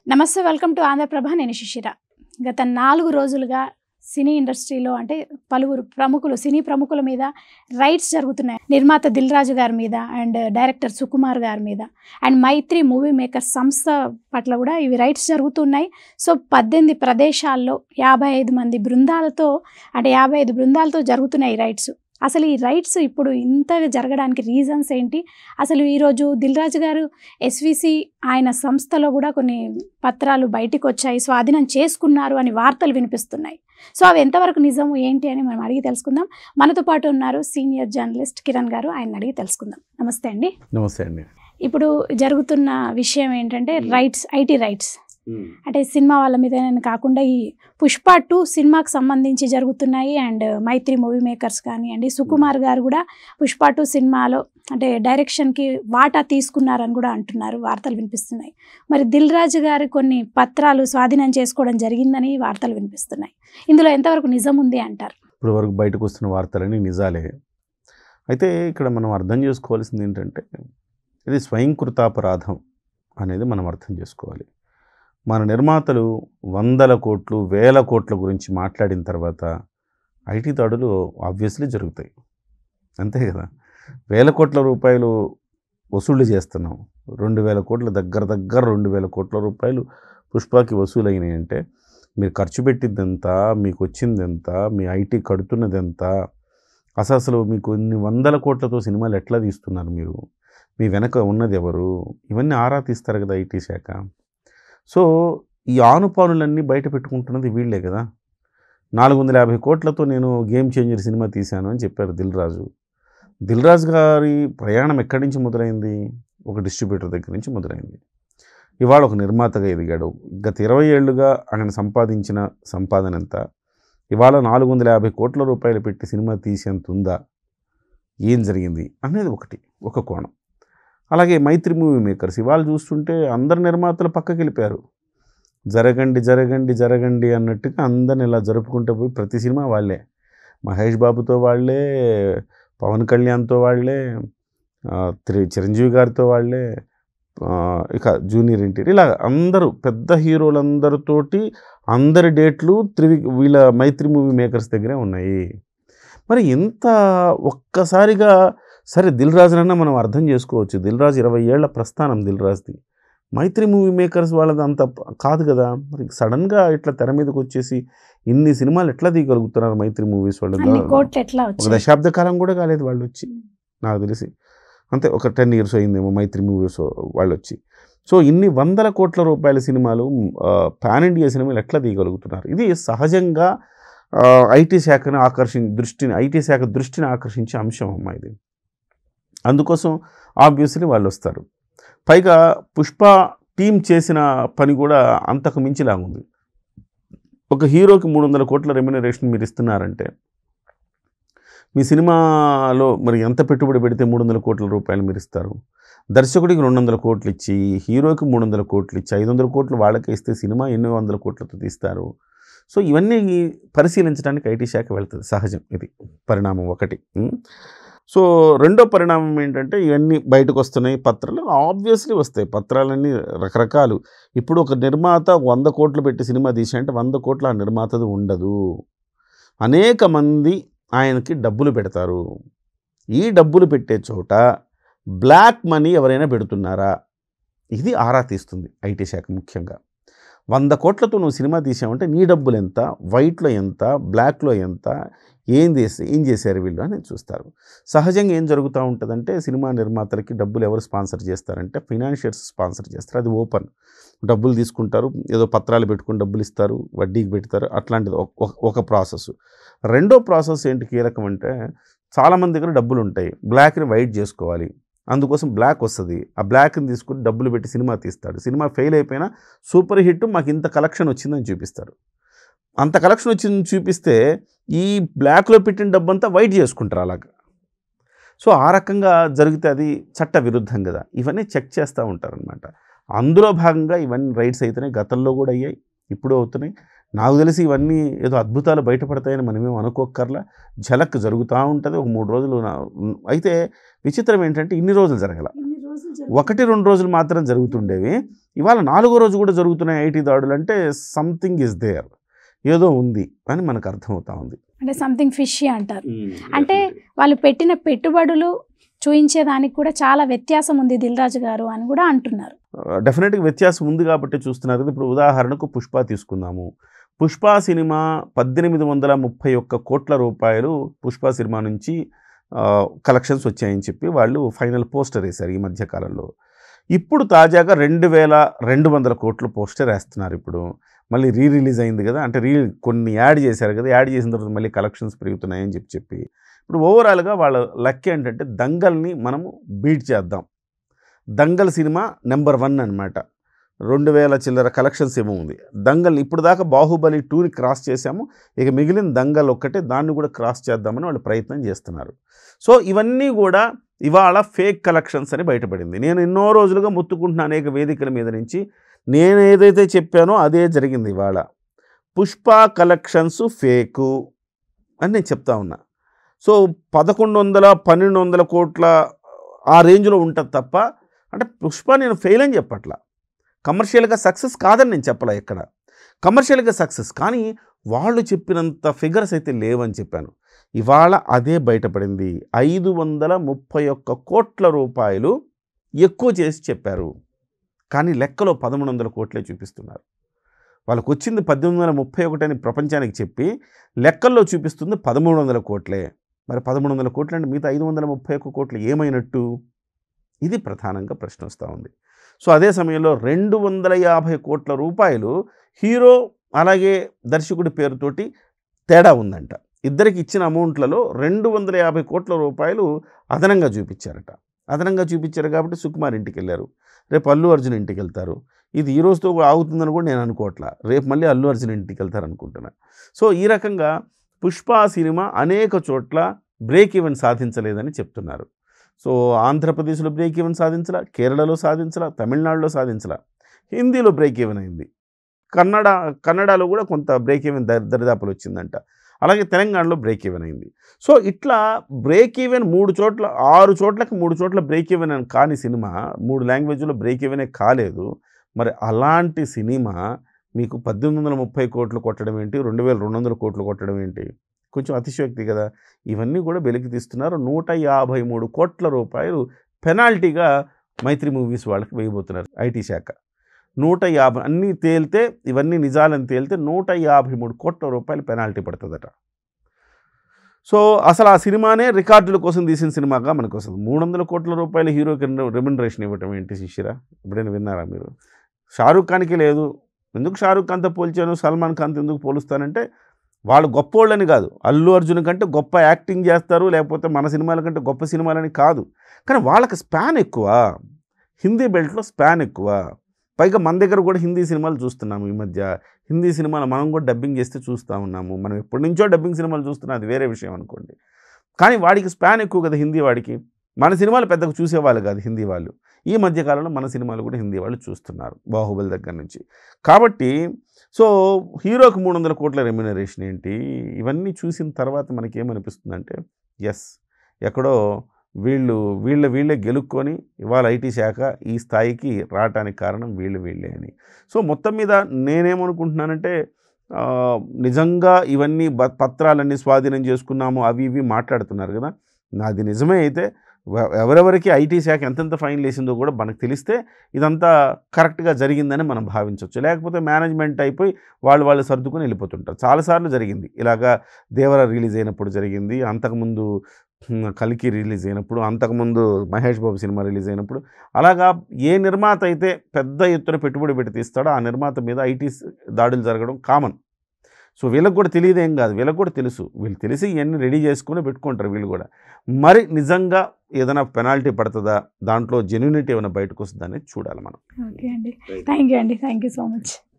నమస్తే, welcome to Andhraprabha. నేను శిశిర. గత 4 రోజులుగా సినీ ఇండస్ట్రీలో అంటే పలువురు ప్రముఖులు, సినీ ప్రముఖుల మీద రైట్స్ జరుగుతున్నాయి. నిర్మాత దిల్ రాజు గారి మీద అండ్ డైరెక్టర్ సుకుమార్ గారి మీద అండ్ మైత్రి మూవీ మేకర్స్ సంస్థ పట్ల కూడా ఇవి రైట్స్ జరుగుతున్నాయి. సో 18 ప్రదేశాల్లో 55 మంది బృందాలతో అంటే 55 బృందాలతో జరుగుతున్నాయి ఈ రైట్స్. అసలు ఈ రైట్స్ ఇప్పుడు ఇంతగా జరగడానికి రీజన్స్ ఏంటి? అసలు ఈరోజు దిల్ రాజు గారు ఎస్విసి ఆయన సంస్థలో కూడా కొన్ని పత్రాలు బయటికి వచ్చాయి, స్వాధీనం చేసుకున్నారు అని వార్తలు వినిపిస్తున్నాయి. సో అవి ఎంతవరకు నిజం ఏంటి అని మనం అడిగి తెలుసుకుందాం. మనతో పాటు ఉన్నారు సీనియర్ జర్నలిస్ట్ కిరణ్ గారు, ఆయన అడిగి తెలుసుకుందాం. నమస్తే అండి. నమస్తే అండి. ఇప్పుడు జరుగుతున్న విషయం ఏంటంటే రైట్స్, ఐటీ రైట్స్ అంటే సినిమా వాళ్ళ మీద కాకుండా ఈ పుష్ప 2 సినిమాకి సంబంధించి జరుగుతున్నాయి. అండ్ మైత్రి మూవీ మేకర్స్ కానివ్వండి, సుకుమార్ గారు కూడా పుష్ప 2 సినిమాలో అంటే డైరెక్షన్కి వాటా తీసుకున్నారని కూడా అంటున్నారు, వార్తలు వినిపిస్తున్నాయి. మరి దిల్ రాజు గారు కొన్ని పత్రాలు స్వాధీనం చేసుకోవడం జరిగిందని వార్తలు వినిపిస్తున్నాయి. ఇందులో ఎంతవరకు నిజం ఉంది అంటారు? ఇప్పుడు వరకు బయటకు వస్తున్న వార్తలన్నీ నిజాలే. అయితే ఇక్కడ మనం అర్థం చేసుకోవాల్సింది ఏంటంటే ఇది స్వయంకృతాపరాధం అనేది మనం అర్థం చేసుకోవాలి. మన నిర్మాతలు 100 కోట్లు 1000 కోట్ల గురించి మాట్లాడిన తర్వాత ఐటీ దాడులు ఆబ్వియస్లీ జరుగుతాయి, అంతే కదా. 1000 కోట్ల రూపాయలు వసూళ్లు చేస్తున్నాం, 2000 కోట్ల దగ్గర 2000 కోట్ల రూపాయలు పుష్పకి వసూలు అయినాయి అంటే మీరు ఖర్చు పెట్టింది ఎంత, మీకు వచ్చింది ఎంత, మీ ఐటీ కడుతున్నది ఎంత, అసలు మీకు ఇన్ని 100 కోట్లతో సినిమాలు ఎట్లా తీస్తున్నారు, మీరు మీ వెనక ఉన్నది ఎవరు, ఇవన్నీ ఆరా తీస్తారు కదా ఐటీ శాఖ. సో ఈ ఆనుపానులన్నీ బయట పెట్టుకుంటున్నది వీళ్ళే కదా. 450 కోట్లతో నేను గేమ్ చేంజర్ సినిమా తీశాను అని చెప్పారు దిల్ రాజు. దిల్ రాజు గారి ప్రయాణం ఎక్కడి నుంచి మొదలైంది? ఒక డిస్ట్రిబ్యూటర్ దగ్గర నుంచి మొదలైంది. ఇవాళ ఒక నిర్మాతగా ఎదిగాడు. గత 20 ఏళ్ళుగా ఆయన సంపాదించిన సంపాదన ఎంత? ఇవాళ 450 కోట్ల రూపాయలు పెట్టి సినిమా తీసేంత ఉందా? ఏం జరిగింది అనేది ఒక కోణం. అలాగే మైత్రి మూవీ మేకర్స్ ఇవాళ చూస్తుంటే అందరు నిర్మాతలు పక్కకి వెళ్ళిపోయారు. జరగండి జరగండి జరగండి అన్నట్టుగా అందరిని ఇలా జరుపుకుంటూ పోయి ప్రతి సినిమా వాళ్ళే, మహేష్ బాబుతో వాళ్ళే, పవన్ కళ్యాణ్తో వాళ్ళే, చిరంజీవి గారితో వాళ్ళే, ఇక జూనియర్ ఎన్టీఆర్, ఇలా అందరూ పెద్ద హీరోలందరితోటి అందరి డేట్లు వీళ్ళ మైత్రి మూవీ మేకర్స్ దగ్గరే ఉన్నాయి. మరి ఎంత ఒక్కసారిగా సరే దిల్ రాజునన్నా మనం అర్థం చేసుకోవచ్చు. దిల్ రాజు 20 ఏళ్ల ప్రస్థానం దిల్ రాజుది. మైత్రి మూవీ మేకర్స్ వాళ్ళది అంత కాదు కదా. మరి సడన్గా ఇట్లా తెర మీదకి వచ్చేసి ఇన్ని సినిమాలు ఎట్లా తీయగలుగుతున్నారు మైత్రి మూవీస్ వాళ్ళు? ఒక దశాబ్ద కాలం కూడా కాలేదు వాళ్ళు వచ్చి, నాకు తెలిసి అంతే ఒక 10 years అయిందేమో మైత్రి మూవీస్ వాళ్ళు వచ్చి. సో ఇన్ని 100 కోట్ల రూపాయల సినిమాలు, పాన్ ఇండియా సినిమాలు ఎట్లా తీయగలుగుతున్నారు? ఇది సహజంగా ఐటీ శాఖను ఐటీ శాఖ దృష్టిని ఆకర్షించే అంశం అమ్మా ఇది. అందుకోసం ఆబ్వియస్లీ వాళ్ళు వస్తారు. పైగా పుష్ప టీం చేసిన పని కూడా అంతకు మించిలాగుంది. ఒక హీరోకి 300 కోట్ల రెమ్యునరేషన్ మీరు ఇస్తున్నారంటే మీ సినిమాలో మరి ఎంత పెట్టుబడి పెడితే 300 కోట్ల రూపాయలు మీరు ఇస్తారు? దర్శకుడికి 200 కోట్లు ఇచ్చి, హీరోకి 300 కోట్లు ఇచ్చి, 500 కోట్లు వాళ్ళకే ఇస్తే సినిమా ఎన్నో 100 కోట్లతో తీస్తారు. సో ఇవన్నీ పరిశీలించడానికి ఐటీ శాఖ వెళ్తుంది, సహజం. ఇది పరిణామం ఒకటి. సో రెండో పరిణామం ఏంటంటే ఇవన్నీ బయటకు వస్తున్నాయి, పత్రాలు ఆబ్వియస్లీ వస్తాయి. పత్రాలన్నీ రకరకాలు. ఇప్పుడు ఒక నిర్మాత 100 కోట్లు పెట్టి సినిమా తీసాయంటే 100 కోట్లు ఆ నిర్మాతది ఉండదు. అనేక మంది ఆయనకి డబ్బులు పెడతారు. ఈ డబ్బులు పెట్టే చోట బ్లాక్ మనీ ఎవరైనా పెడుతున్నారా? ఇది ఆరా తీస్తుంది ఐటీ శాఖ ముఖ్యంగా. 100 కోట్లతో నువ్వు సినిమా తీసావంటే నీ డబ్బులు ఎంత, వైట్లో ఎంత, బ్లాక్లో ఎంత, ఏం చేశారు వీళ్ళు అని చూస్తారు. సహజంగా ఏం జరుగుతూ ఉంటుందంటే సినిమా నిర్మాతలకి డబ్బులు ఎవరు స్పాన్సర్ చేస్తారంటే ఫైనాన్షియర్స్ స్పాన్సర్ చేస్తారు. అది ఓపెన్, డబ్బులు తీసుకుంటారు, ఏదో పత్రాలు పెట్టుకుని డబ్బులు ఇస్తారు, వడ్డీకి పెడతారు, అట్లాంటిది ఒక ప్రాసెస్. రెండో ప్రాసెస్ ఏంటి కీలకం అంటే చాలామంది దగ్గర డబ్బులు ఉంటాయి, బ్లాక్ని వైట్ చేసుకోవాలి, అందుకోసం బ్లాక్ వస్తుంది. ఆ బ్లాక్ని తీసుకుని డబ్బులు పెట్టి సినిమా తీస్తాడు. సినిమా ఫెయిల్ అయిపోయినా సూపర్ హిట్, మాకు ఇంత కలెక్షన్ వచ్చిందని చూపిస్తారు. అంత కలెక్షన్ వచ్చిందని చూపిస్తే ఈ బ్లాక్లో పెట్టిన డబ్బంతా వైట్ చేసుకుంటారు అలాగా. సో ఆ రకంగా జరిగితే అది చట్ట విరుద్ధం కదా. ఇవన్నీ చెక్ చేస్తూ ఉంటారనమాట. అందులో భాగంగా ఇవన్నీ రైట్స్ అయితేనే గతంలో కూడా అయ్యాయి, ఇప్పుడు అవుతున్నాయి. నాకు తెలిసి ఇవన్నీ ఏదో అద్భుతాలు బయటపడతాయని మనమేం అనుకోక్కర్లా. ఝలక్ జరుగుతూ ఉంటుంది ఒక 3 రోజులు. అయితే విచిత్రం ఏంటంటే ఇన్ని రోజులు జరగల. 1-2 రోజులు మాత్రం జరుగుతుండేవి. ఇవాళ 4వ రోజు కూడా జరుగుతున్నాయి ఐటీ దాడులు. అంటే సంథింగ్ ఈజ్ దేర్, ఏదో ఉంది అని మనకు అర్థమవుతా ఉంది. అంటే సంథింగ్ ఫిషీ అంటారు. అంటే వాళ్ళు పెట్టిన పెట్టుబడులు చూయించేదానికి కూడా చాలా వ్యత్యాసం ఉంది దిల్ రాజు గారు అని కూడా అంటున్నారు. డెఫినెట్గా వ్యత్యాసం ఉంది కాబట్టి చూస్తున్నారు కదా. ఇప్పుడు ఉదాహరణకు పుష్ప తీసుకుందాము. పుష్ప సినిమా 1831 కోట్ల రూపాయలు పుష్ప సినిమా నుంచి కలెక్షన్స్ వచ్చాయని చెప్పి వాళ్ళు ఫైనల్ పోస్టర్ వేశారు ఈ మధ్యకాలంలో. ఇప్పుడు తాజాగా 2200 కోట్ల పోస్టర్ వేస్తున్నారు. ఇప్పుడు మళ్ళీ రిలీజ్ అయింది కదా, అంటే కొన్ని యాడ్ చేశారు కదా, యాడ్ చేసిన తర్వాత మళ్ళీ కలెక్షన్స్ పెరుగుతున్నాయని చెప్పి ఇప్పుడు ఓవరాల్గా వాళ్ళ లక్ ఏంటంటే దంగల్ని మనము బీట్ చేద్దాం. దంగల్ సినిమా నెంబర్ 1 అనమాట. 2000 చిల్లర కలెక్షన్స్ ఏమో ఉంది. దంగల్ని ఇప్పుడు దాకా బాహుబలి 2ని క్రాస్ చేశాము, ఇక మిగిలిన దంగల్ ఒక్కటే, దాన్ని కూడా క్రాస్ చేద్దామని వాళ్ళు ప్రయత్నం చేస్తున్నారు. సో ఇవన్నీ కూడా ఇవాళ ఫేక్ కలెక్షన్స్ అని బయటపడింది. నేను ఎన్నో రోజులుగా ముత్తుకుంటున్న అనేక వేదికల మీద నుంచి నేను ఏదైతే చెప్పానో అదే జరిగింది. ఇవాళ పుష్ప కలెక్షన్స్ ఫేకు అని నేను చెప్తా ఉన్నా. సో 1100-1200 కోట్ల ఆ రేంజ్లో ఉంటుంది తప్ప, అంటే పుష్ప నేను ఫెయిల్ అని చెప్పట్లా, కమర్షియల్గా సక్సెస్ కాదని నేను చెప్పలే. ఎక్కడ కమర్షియల్గా సక్సెస్, కానీ వాళ్ళు చెప్పినంత ఫిగర్స్ అయితే లేవని చెప్పాను. ఇవాళ అదే బయటపడింది. 531 కోట్ల రూపాయలు ఎక్కువ చేసి చెప్పారు, కానీ లెక్కలో 1300 కోట్లే చూపిస్తున్నారు. వాళ్ళకు వచ్చింది 1831 అని ప్రపంచానికి చెప్పి లెక్కల్లో చూపిస్తుంది 1300 కోట్లే. మరి 1300 కోట్లు అంటే మిగతా 531 కోట్లు ఏమైనట్టు? ఇది ప్రధానంగా ప్రశ్న వస్తూ ఉంది. సో అదే సమయంలో 250 కోట్ల రూపాయలు హీరో అలాగే దర్శకుడి పేరుతోటి తేడా ఉందంట. ఇద్దరికి ఇచ్చిన అమౌంట్లలో 250 కోట్ల రూపాయలు అదనంగా చూపించారట. అదనంగా చూపించారు కాబట్టి సుకుమార్ ఇంటికి వెళ్ళారు, రేపు అల్లు అర్జున్ ఇంటికి వెళ్తారు. ఇది ఈ రోజుతో ఆగుతుందని కూడా నేను అనుకోవట్లా, రేపు మళ్ళీ అల్లు అర్జున్ ఇంటికి వెళ్తారు అనుకుంటున్నా. సో ఈ రకంగా పుష్ప సినిమా అనేక చోట్ల బ్రేక్ ఈవెన్ సాధించలేదని చెప్తున్నారు. సో ఆంధ్రప్రదేశ్లో బ్రేక్ ఈవెన్ సాధించలా, కేరళలో సాధించలా, తమిళనాడులో సాధించలా, హిందీలో బ్రేక్ ఈవెన్ అయింది, కన్నడలో కూడా కొంత బ్రేక్ ఈవెన్ దరిదాపులు వచ్చిందంట, అలాగే తెలంగాణలో బ్రేక్ ఈవెన్ అయింది. సో ఇట్లా బ్రేక్ ఈవెన్ 3 చోట్ల 6 చోట్లకి 3 చోట్ల బ్రేక్ ఈవెన్ అని కాని సినిమా 3 లాంగ్వేజ్లో బ్రేక్ ఈవెనే కాలేదు. మరి అలాంటి సినిమా మీకు 1830 కోట్లు కొట్టడం ఏంటి, 2200 కోట్లు కొట్టడం ఏంటి? కొంచెం అతిశయోక్తి కదా. ఇవన్నీ కూడా వెలికి తీస్తున్నారు. 153 కోట్ల రూపాయలు పెనాల్టీగా మైత్రి మూవీస్ వాళ్ళకి వేయబోతున్నారు ఐటీ శాఖ. 150 అన్నీ తేలితే, ఇవన్నీ నిజాలని తేలితే 153 కోట్ల రూపాయలు పెనాల్టీ పడుతుందట. సో అసలు ఆ సినిమానే రికార్డుల కోసం తీసిన సినిమాగా మనకు వస్తుంది. 300 కోట్ల రూపాయలు హీరోకి రెమ్యునరేషన్ ఇవ్వటం ఏంటి శిష్యురా? ఎప్పుడైనా విన్నారా మీరు? షారూఖ్ ఖాన్కి లేదు. ఎందుకు షారూఖ్ ఖాన్తో పోల్చాను, సల్మాన్ ఖాన్తో ఎందుకు పోలుస్తానంటే వాళ్ళు గొప్పోళ్ళని కాదు, అల్లు అర్జున్ కంటే గొప్ప యాక్టింగ్ చేస్తారు, లేకపోతే మన సినిమాల కంటే గొప్ప సినిమాలని కాదు, కానీ వాళ్ళకి స్పాన్ ఎక్కువ, హిందీ బెల్ట్లో స్పాన్ ఎక్కువ. పైగా మన దగ్గర కూడా హిందీ సినిమాలు చూస్తున్నాము ఈ మధ్య. హిందీ సినిమాలు మనం కూడా డబ్బింగ్ చేస్తే చూస్తూ ఉన్నాము. మనం ఎప్పటి నుంచో డబ్బింగ్ సినిమాలు చూస్తున్నాం, అది వేరే విషయం అనుకోండి. కానీ వాడికి స్పాన్ ఎక్కువ కదా హిందీ వాడికి. మన సినిమాలు పెద్దగా చూసేవాళ్ళు కాదు హిందీ వాళ్ళు. ఈ మధ్యకాలంలో మన సినిమాలు కూడా హిందీ వాళ్ళు చూస్తున్నారు, బాహుబలి దగ్గర నుంచి. కాబట్టి సో హీరోకి 300 కోట్ల రెమ్యునరేషన్ ఏంటి? ఇవన్నీ చూసిన తర్వాత మనకేమనిపిస్తుందంటే ఎస్, ఎక్కడో వీళ్ళే గెలుక్కొని ఇవాళ ఐటీ శాఖ ఈ స్థాయికి రావటానికి కారణం వీళ్ళే అని. సో మొత్తం మీద నేనేమనుకుంటున్నానంటే నిజంగా ఇవన్నీ పత్రాలన్నీ స్వాధీనం చేసుకున్నాము అవి ఇవి మాట్లాడుతున్నారు కదా, నాది నిజమే అయితే ఎవరెవరికి ఐటీ శాఖ ఎంతెంత ఫైన్ వేసిందో కూడా మనకు తెలిస్తే ఇదంతా కరెక్ట్గా జరిగిందని మనం భావించవచ్చు. లేకపోతే మేనేజ్మెంట్ అయిపోయి వాళ్ళు సర్దుకొని వెళ్ళిపోతుంటారు. చాలాసార్లు జరిగింది ఇలాగా. దేవర రిలీజ్ అయినప్పుడు జరిగింది, అంతకుముందు కల్కి రిలీజ్ అయినప్పుడు, అంతకుముందు మహేష్ బాబు సినిమా రిలీజ్ అయినప్పుడు. అలాగా ఏ నిర్మాత అయితే పెద్ద ఎత్తున పెట్టుబడి పెట్టి తీస్తాడో ఆ నిర్మాత మీద ఐటీ దాడులు జరగడం కామన్. సో వీళ్ళకి కూడా తెలియదేం కాదు, వీళ్ళకి కూడా తెలుసు. వీళ్ళు తెలిసి ఇవన్నీ రెడీ చేసుకుని పెట్టుకుంటారు వీళ్ళు కూడా. మరి నిజంగా ఏదైనా పెనాల్టీ పడుతుందా, దాంట్లో జెన్యూనిటీ ఏమైనా బయటకు వస్తుందా అనేది చూడాలి మనం. ఓకే అండి, థ్యాంక్ యూ అండి, థ్యాంక్ యూ సో మచ్.